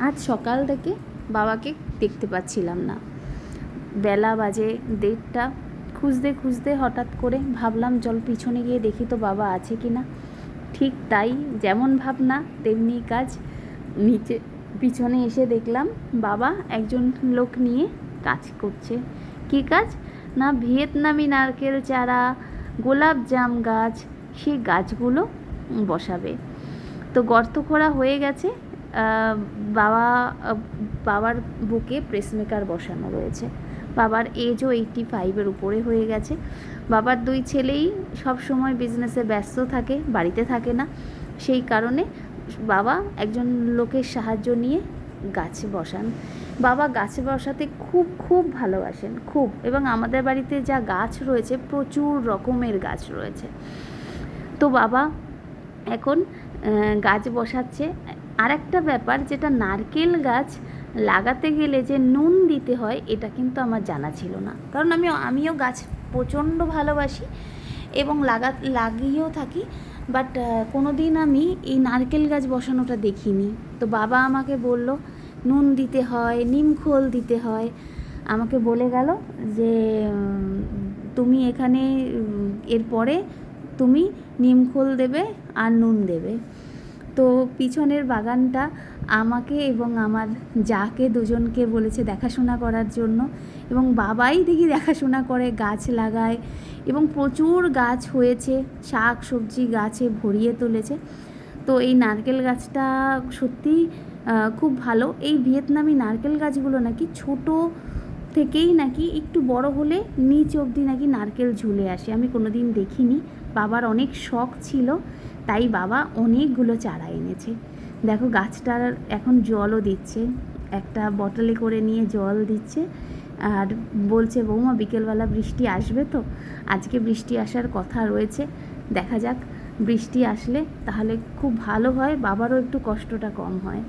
আজ সকাল থেকে বাবাকে দেখতে পাচ্ছিলাম না। বেলা বাজে 1:30। খুঁজতে খুঁজতে হঠাৎ করে ভাবলাম চল পিছনে গিয়ে দেখি তো বাবা আছে কি না। ঠিক তাই, যেমন ভাবনা তেমনি কাজ। নিচে পিছনে এসে দেখলাম বাবা একজন লোক নিয়ে কাজ করছে। কী কাজ না, ভিয়েতনামি নারকেল চারা, গোলাপ জাম গাছ, সেই গাছগুলো বসাবে। তো গর্ত খোঁড়া হয়ে গেছে। বাবা বাবার বুকে প্রেসমেকার বসানো রয়েছে। বাবার এজও 85-এর উপরে হয়ে গেছে। বাবার 2 ছেলেই সব সময় বিজনেসে ব্যস্ত থাকে, বাড়িতে থাকে না। সেই কারণে বাবা একজন লোকের সাহায্য নিয়ে গাছ বসান। বাবা গাছ বসাতে খুব খুব ভালোবাসেন, খুব। এবং আমাদের বাড়িতে যা গাছ রয়েছে, প্রচুর রকমের গাছ রয়েছে। তো বাবা এখন গাছ বসাচ্ছে। আর একটা ব্যাপার, যেটা নারকেল গাছ লাগাতে গেলে যে নুন দিতে হয়, এটা কিন্তু আমার জানা ছিল না। কারণ আমিও গাছ প্রচণ্ড ভালোবাসি এবং লাগিয়েও থাকি, বাট কোনো দিন আমি এই নারকেল গাছ বসানোটা দেখিনি। তো বাবা আমাকে বলল নুন দিতে হয়, নিমখোল দিতে হয়। আমাকে বলে গেল যে তুমি এখানে এরপরে তুমি নিমখোল দেবে আর নুন দেবে। তো পিছনের বাগানটা আমাকে এবং আমার যাকে দুজনকে বলেছে দেখাশোনা করার জন্য, এবং বাবাই দেখি দেখাশোনা করে, গাছ লাগায় এবং প্রচুর গাছ হয়েছে, শাক সবজি গাছে ভরিয়ে তুলেছে। তো এই নারকেল গাছটা সত্যিই খুব ভালো। এই ভিয়েতনামি নারকেল গাছগুলো নাকি ছোট থেকেই নাকি একটু বড় হলে নিচ অবধি নাকি নারকেল ঝুলে আসে। আমি কোনো দিন দেখিনি। বাবার অনেক শখ ছিল, তাই বাবা অনেকগুলো চারা এনেছে। দেখো গাছটার এখন জলও দিচ্ছে, একটা বটলে করে নিয়ে জল দিচ্ছে। আর বলছে বৌমা বিকেলবেলা বৃষ্টি আসবে তো। আজকে বৃষ্টি আসার কথা রয়েছে, দেখা যাক। বৃষ্টি আসলে তাহলে খুব ভালো হয়, বাবারও একটু কষ্টটা কম হয়।